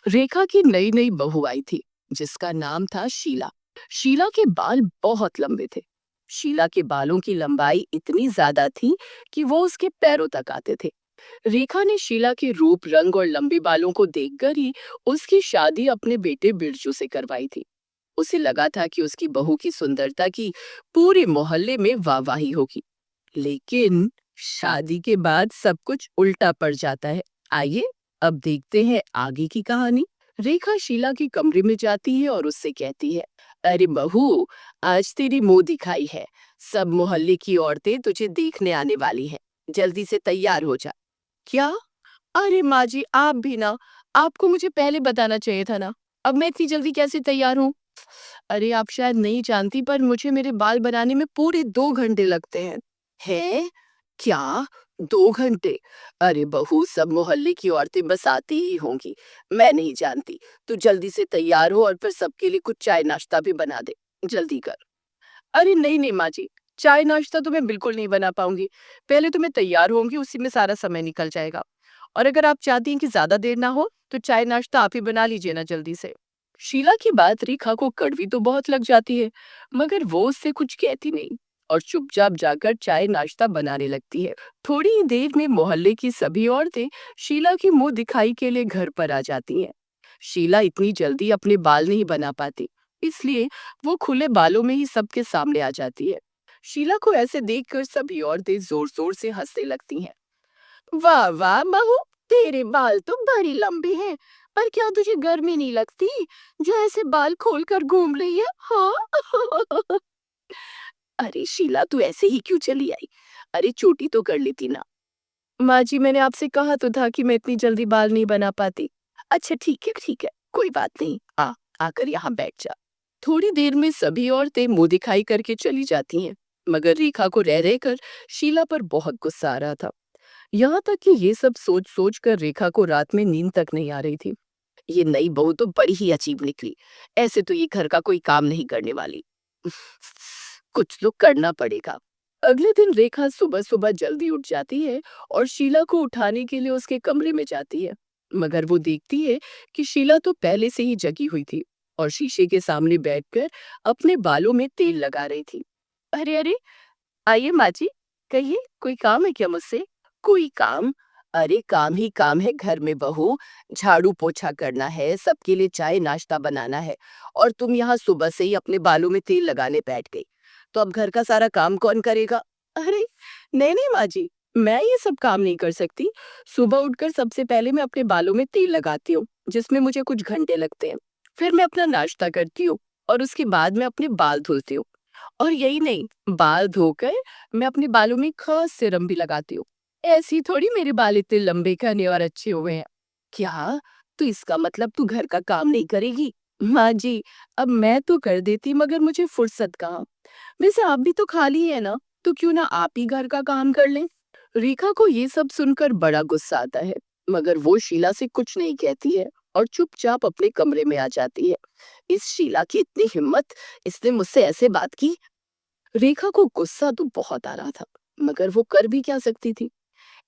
रेखा की नई नई बहू आई थी जिसका नाम था शीला। शीला के बाल बहुत लंबे थे। शीला के बालों की लंबाई इतनी ज्यादा थी कि वो उसके पैरों तक आते थे। रेखा ने शीला के रूप रंग और लंबे बालों को देखकर ही उसकी शादी अपने बेटे बिरजू से करवाई थी। उसे लगा था कि उसकी बहू की सुंदरता की पूरे मोहल्ले में वाहवाही होगी। लेकिन शादी के बाद सब कुछ उल्टा पड़ जाता है। आइए अब देखते हैं आगे की कहानी। रेखा शीला के कमरे में जाती है और उससे कहती है, अरे बहू, आज तेरी मुंह दिखाई है। सब मोहल्ले की औरतें तुझे देखने आने वाली हैं। जल्दी से तैयार हो जा। क्या? अरे माँ जी, आप भी ना। आपको मुझे पहले बताना चाहिए था ना। अब मैं इतनी जल्दी कैसे तैयार हूँ? अरे आप शायद नहीं जानती, पर मुझे मेरे बाल बनाने में पूरे 2 घंटे लगते हैं। है? क्या? 2 घंटे? अरे बहू, सब मोहल्ले की औरतें बस आती ही होंगी। मैं नहीं जानती। तू जल्दी से तैयार हो और फिर सबके लिए कुछ चाय नाश्ता भी बना दे। जल्दी कर। अरे नहीं नहीं माँ जी, चाय नाश्ता तो मैं बिल्कुल नहीं बना पाऊंगी। पहले तो मैं तैयार होंगी, उसी में सारा समय निकल जाएगा। और अगर आप चाहती हैं कि ज्यादा देर ना हो तो चाय नाश्ता आप ही बना लीजिए ना जल्दी से। शीला की बात रेखा को कड़वी तो बहुत लग जाती है, मगर वो उससे कुछ कहती नहीं और चुपचाप जाकर चाय नाश्ता बनाने लगती है। थोड़ी ही देर में मोहल्ले की सभी औरतें शीला की मुंह दिखाई के लिए घर पर आ जाती हैं। शीला इतनी जल्दी अपने बाल नहीं बना पाती, इसलिए वो खुले बालों में ही सबके सामने आ जाती है। शीला को ऐसे देखकर सभी औरतें जोर जोर से हंसने लगती हैं। वाह वाह बहू, तेरे बाल तो बड़ी लंबे हैं। पर क्या तुझे गर्मी नहीं लगती जो ऐसे बाल खोल कर घूम रही है? हाँ। अरे शीला, तू ऐसे ही क्यों चली आई? अरे चोटी तो कर लेती ना। माँ जी, मैंने आपसे कहा तो था कि मैं इतनी जल्दी बाल नहीं बना पाती। अच्छा ठीक है, कोई बात नहीं। आकर यहाँ बैठ जा। थोड़ी देर में सभी औरतें मुंह दिखाई करके चली जाती हैं, मगर रेखा को रह रहकर शीला पर बहुत गुस्सा आ रहा था। यहाँ तक कि ये सब सोच सोच कर रेखा को रात में नींद तक नहीं आ रही थी। ये नई बहू तो बड़ी ही अजीब निकली। ऐसे तो ये घर का कोई काम नहीं करने वाली। कुछ तो करना पड़ेगा। अगले दिन रेखा सुबह सुबह जल्दी उठ जाती है और शीला को उठाने के लिए उसके कमरे में जाती है। मगर वो देखती है कि शीला तो पहले से ही जगी हुई थी और शीशे के सामने बैठकर अपने बालों में तेल लगा रही थी। अरे अरे, आइए माँ जी, कहिए, कोई काम है क्या मुझसे? कोई काम? अरे काम ही काम है घर में बहू। झाड़ू पोछा करना है, सबके लिए चाय नाश्ता बनाना है, और तुम यहाँ सुबह से ही अपने बालों में तेल लगाने बैठ गई। तो अब घर का सारा काम कौन करेगा? अरे नहीं नहीं माँ जी, मैं ये सब काम नहीं कर सकती। सुबह उठकर सबसे पहले मैं अपने बालों में तेल लगाती हूँ, जिसमें मुझे कुछ घंटे लगते हैं। फिर मैं अपना नाश्ता करती हूँ और उसके बाद मैं अपने बाल धुलती हूँ। और यही नहीं, बाल धोकर मैं अपने बालों में खास सीरम भी लगाती हूँ। ऐसे ही थोड़ी मेरे बाल इतने लंबे घने और अच्छे हुए हैं। क्या? तो इसका मतलब तू घर का काम नहीं करेगी? माँ जी, अब मैं तो कर देती, मगर मुझे फुर्सत कहाँ। वैसे आप भी तो खाली है ना, तो क्यों ना आप ही घर का काम कर लें? रेखा को ये सब सुनकर बड़ा गुस्सा आता है, मगर वो शीला से कुछ नहीं कहती है और चुपचाप अपने कमरे में आ जाती है। इस शीला की इतनी हिम्मत, इसने मुझसे ऐसे बात की। रेखा को गुस्सा तो बहुत आ रहा था, मगर वो कर भी क्या सकती थी।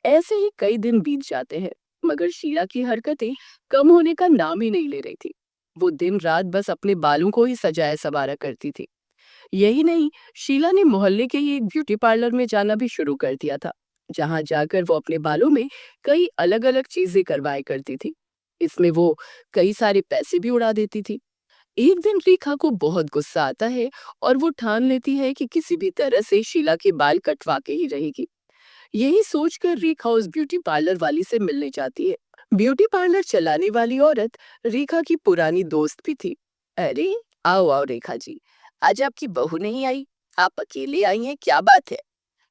ऐसे ही कई दिन बीत जाते हैं, मगर शीला की हरकतें कम होने का नाम ही नहीं ले रही थी। वो दिन रात बस अपने बालों को ही सजाया संवारा करती थी। यही नहीं, शीला ने मोहल्ले के ही एक ब्यूटी पार्लर में जाना भी शुरू कर दिया था, जहां जाकर वो अपने बालों में कई अलग अलग चीजें करवाया करती थी। इसमें वो कई सारे पैसे भी उड़ा देती थी। एक दिन रेखा को बहुत गुस्सा आता है और वो ठान लेती है कि किसी भी तरह से शीला के बाल कटवा के ही रहेगी। यही सोचकर रेखा उस ब्यूटी पार्लर वाली से मिलने जाती है। ब्यूटी पार्लर चलाने वाली औरत रेखा की पुरानी दोस्त भी थी। अरे आओ आओ रेखा जी, आज आपकी बहू नहीं आई? आप अकेले आई हैं, क्या बात है?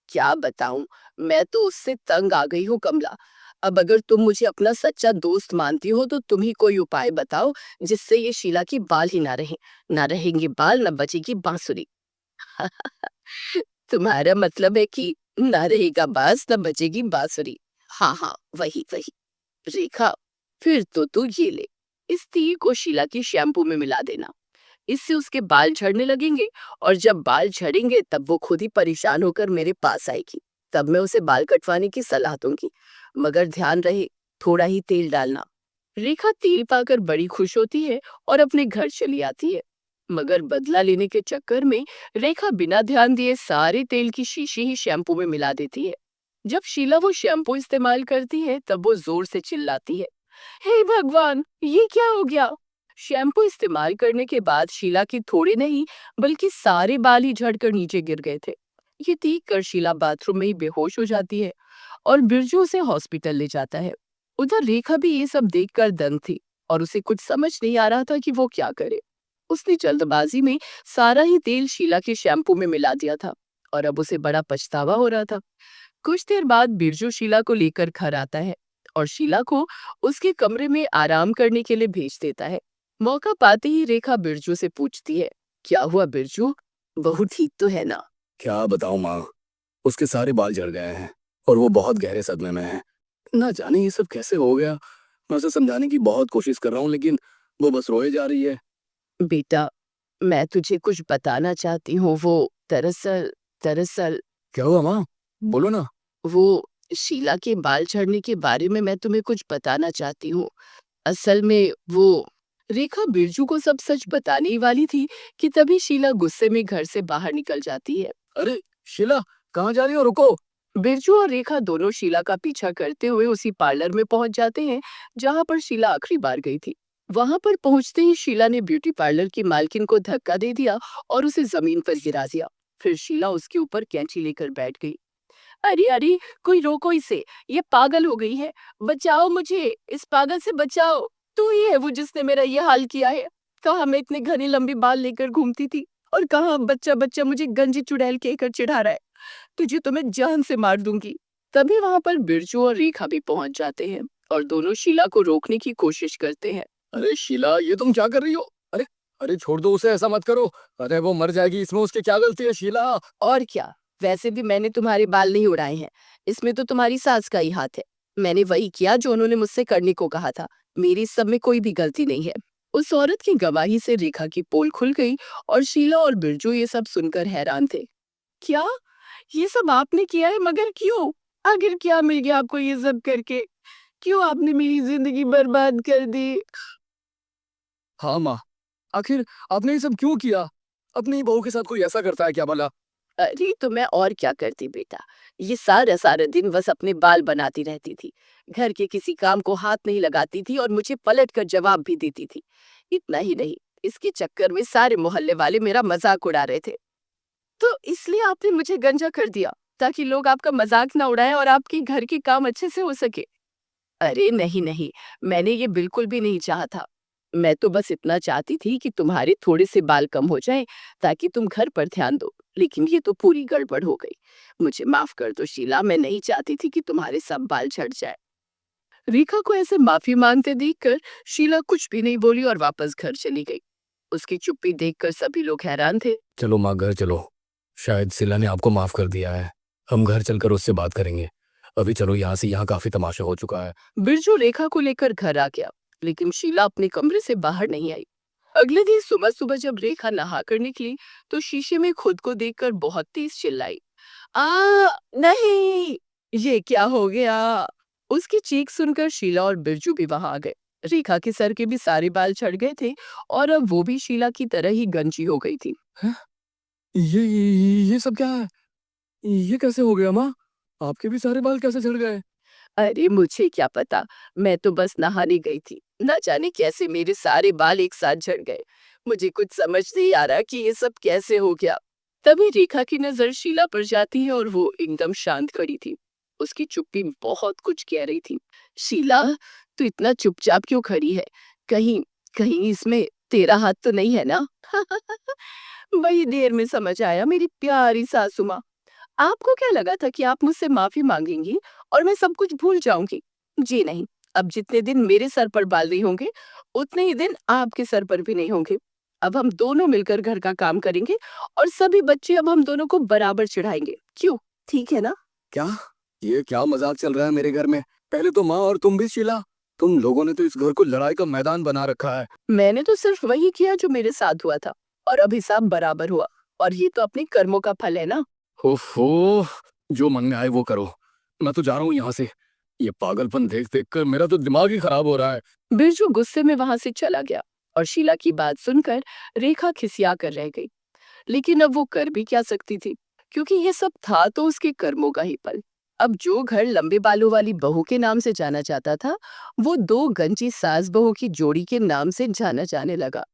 क्या बताऊं, मैं तो उससे तंग आ गई हूँ कमला। अब अगर तुम मुझे अपना सच्चा दोस्त मानती हो तो तुम ही कोई उपाय बताओ, जिससे ये शीला की बाल ही ना रहे। ना रहेंगे बाल, ना बजेगी बांसुरी। तुम्हारा मतलब है कि ना रहेगा बांस, ना बजेगी बांसुरी। हाँ हाँ, वही वही। रेखा, फिर तो तू ये ले, इस तीर को शीला की शैम्पू में मिला देना। इससे उसके बाल झड़ने लगेंगे, और जब बाल झड़ेंगे तब वो खुद ही परेशान होकर मेरे पास आएगी। तब मैं उसे बाल कटवाने की सलाह दूंगी, मगर ध्यान रहे, थोड़ा ही तेल डालना। रेखा तेल पाकर बड़ी खुश होती है और अपने घर चली आती है। मगर बदला लेने के चक्कर में रेखा बिना ध्यान दिए सारे तेल की शीशी ही शैम्पू में मिला देती है। जब शीला वो शैम्पू इस्तेमाल करती है तब वो जोर से चिल्लाती है, हे भगवान, ये क्या हो गया। शैम्पू इस्तेमाल करने के बाद शीला की थोड़े नहीं बल्कि सारे बाल ही झड़कर नीचे गिर गए थे। ये देख कर शीला बाथरूम में ही बेहोश हो जाती है और बिरजू उसे हॉस्पिटल ले जाता है। उधर रेखा भी ये सब देखकर दंग थी और उसे कुछ समझ नहीं आ रहा था कि वो क्या करे। उसने जल्दबाजी में सारा ही तेल शीला के शैम्पू में मिला दिया था और अब उसे बड़ा पछतावा हो रहा था। कुछ देर बाद बिरजू शीला को लेकर घर आता है और शीला को उसके कमरे में आराम करने के लिए भेज देता है। मौका पाते ही रेखा बिरजू से पूछती है, क्या हुआ बिरजू, बहू ठीक तो है ना। क्या बताऊं माँ, उसके सारे बाल झड़ गए हैं और वो बहुत गहरे सदमे में है। ना जाने ये सब कैसे हो गया। मैं उसे समझाने की बहुत कोशिश कर रहा हूँ लेकिन वो बस रोए जा रही है। बेटा, मैं तुझे कुछ बताना चाहती हूँ। वो दरअसल दरअसल क्या हुआ माँ, बोलो ना। वो शीला के बाल झड़ने के बारे में मैं तुम्हें कुछ बताना चाहती हूँ। असल में वो रेखा बिरजू को सब सच बताने ही वाली थी कि तभी शीला गुस्से में घर से बाहर निकल जाती है। अरे शीला, कहाँ जा रही हो, रुको। बिरजू और रेखा दोनों शीला का पीछा करते हुए उसी पार्लर में पहुंच जाते हैं जहां पर शीला आखिरी बार गई थी। वहां पर पहुंचते ही शीला ने ब्यूटी पार्लर की मालकिन को धक्का दे दिया और उसे जमीन पर गिरा दिया। फिर शीला उसके ऊपर कैंची लेकर बैठ गई। अरे अरे, कोई रोको इसे, ये पागल हो गई है। बचाओ मुझे, इस पागल से बचाओ। तू ही है वो जिसने मेरा ये हाल किया है। कहाँ मैं इतने घने लंबे बाल लेकर घूमती थी और कहाँ बच्चा बच्चा मुझे गंजी चुड़ैल कहकर चिढ़ा रहा है। तुझे तो मैं जान से मार दूंगी। तभी वहां पर बिरजू और रेखा भी पहुंच जाते हैं और दोनों शीला को रोकने की कोशिश करते हैं। अरे शीला, ये तुम क्या कर रही हो। अरे अरे छोड़ दो उसे, ऐसा मत करो। अरे वो मर जाएगी, इसमें उसकी क्या गलती है शीला। और क्या, वैसे भी मैंने तुम्हारे बाल नहीं उड़ाए हैं। इसमें तो तुम्हारी सास का ही हाथ है। मैंने वही किया जो उन्होंने मुझसे करने को कहा था। मेरी इस सब में कोई भी गलती नहीं है। उस औरत की गवाही से रेखा की पोल खुल गई और शीला और बिरजू ये सब सुनकर हैरान थे। क्या, ये सब आपने किया है? मगर क्यों? आखिर क्या मिल गया आपको ये सब करके? क्यों आपने मेरी जिंदगी बर्बाद कर दी? हाँ माँ, आखिर आपने ये सब क्यों किया। अपनी बहू के साथ कोई ऐसा करता है क्या भला। अरे तो मैं और क्या करती बेटा। ये सारा सारा दिन बस अपने बाल बनाती रहती थी। घर के किसी काम को हाथ नहीं लगाती थी और मुझे पलट कर जवाब भी देती थी। इतना ही नहीं, इसके चक्कर में सारे मोहल्ले वाले मेरा मजाक उड़ा रहे थे। तो इसलिए आपने मुझे गंजा कर दिया ताकि लोग आपका मजाक ना उड़ाएं और आपके घर के काम अच्छे से हो सके। अरे नहीं नहीं, मैंने ये बिल्कुल भी नहीं चाहा था। मैं तो बस इतना चाहती थी कि तुम्हारे थोड़े से बाल कम हो जाएं ताकि तुम घर पर ध्यान दो। लेकिन ये तो पूरी गड़बड़ हो गई। मुझे माफ कर दो शीला, मैं नहीं चाहती थी कि तुम्हारे सब बाल झड़ जाए। रेखा को ऐसे माफी मांगते देखकर शीला कुछ भी नहीं बोली और वापस घर चली गई। उसकी चुप्पी देखकर सभी लोग हैरान थे। चलो माँ, घर चलो। शायद शीला ने आपको माफ कर दिया है। हम घर चलकर उससे बात करेंगे। अभी चलो यहाँ से, यहाँ काफी तमाशा हो चुका है। बिरजू रेखा को लेकर घर आ गया लेकिन शीला अपने कमरे से बाहर नहीं आई। अगले दिन सुबह सुबह जब रेखा नहाकर निकली तो शीशे में खुद को देखकर बहुत तेज चिल्लाई, आ नहीं, ये क्या हो गया। उसकी चीख सुनकर शीला और बिरजू भी वहां आ गए। रेखा के सर के भी सारे बाल झड़ गए थे और अब वो भी शीला की तरह ही गंजी हो गई थी। हैं? ये सब क्या है। ये कैसे हो गया माँ, आपके भी सारे बाल कैसे झड़ गए। अरे मुझे क्या पता, मैं तो बस नहाने गई थी। न जाने कैसे मेरे सारे बाल एक साथ झड़ गए। मुझे कुछ समझ नहीं आ रहा कि ये सब कैसे हो गया। तभी रेखा की नजर शीला पर जाती है और वो एकदम शांत खड़ी थी। उसकी चुप्पी बहुत कुछ कह रही थी। शीला, तू इतना चुपचाप क्यों खड़ी है? कहीं कहीं इसमें तेरा हाथ तो नहीं है ना? बड़ी देर में समझ आया मेरी प्यारी सासू माँ। आपको क्या लगा था कि आप मुझसे माफी मांगेंगी और मैं सब कुछ भूल जाऊंगी? जी नहीं, अब जितने दिन मेरे सर पर बाल नहीं होंगे उतने ही दिन आपके सर पर भी नहीं होंगे। अब हम दोनों मिलकर घर का काम करेंगे और सभी बच्चे अब हम दोनों को बराबर चिढ़ाएंगे। क्यों, ठीक है ना? क्या, ये क्या मजाक चल रहा है मेरे घर में। पहले तो माँ और तुम भी शीला, तुम लोगों ने तो इस घर को लड़ाई का मैदान बना रखा है। मैंने तो सिर्फ वही किया जो मेरे साथ हुआ था और अब हिसाब बराबर हुआ। और ये तो अपने कर्मों का फल है ना। ओफो, जो मन में आए वो करो। मैं तो जा रहा हूँ यहाँ से। ये पागलपन देख देख कर मेरा तो दिमाग ही खराब हो रहा है। बिरजू गुस्से में वहां से चला गया और शीला की बात सुनकर रेखा खिसिया कर रह गई। लेकिन अब वो कर भी क्या सकती थी, क्योंकि ये सब था तो उसके कर्मों का ही फल। अब जो घर लंबे बालों वाली बहू के नाम से जाना जाता था, वो दो गंजी सास बहू की जोड़ी के नाम से जाना जाने लगा।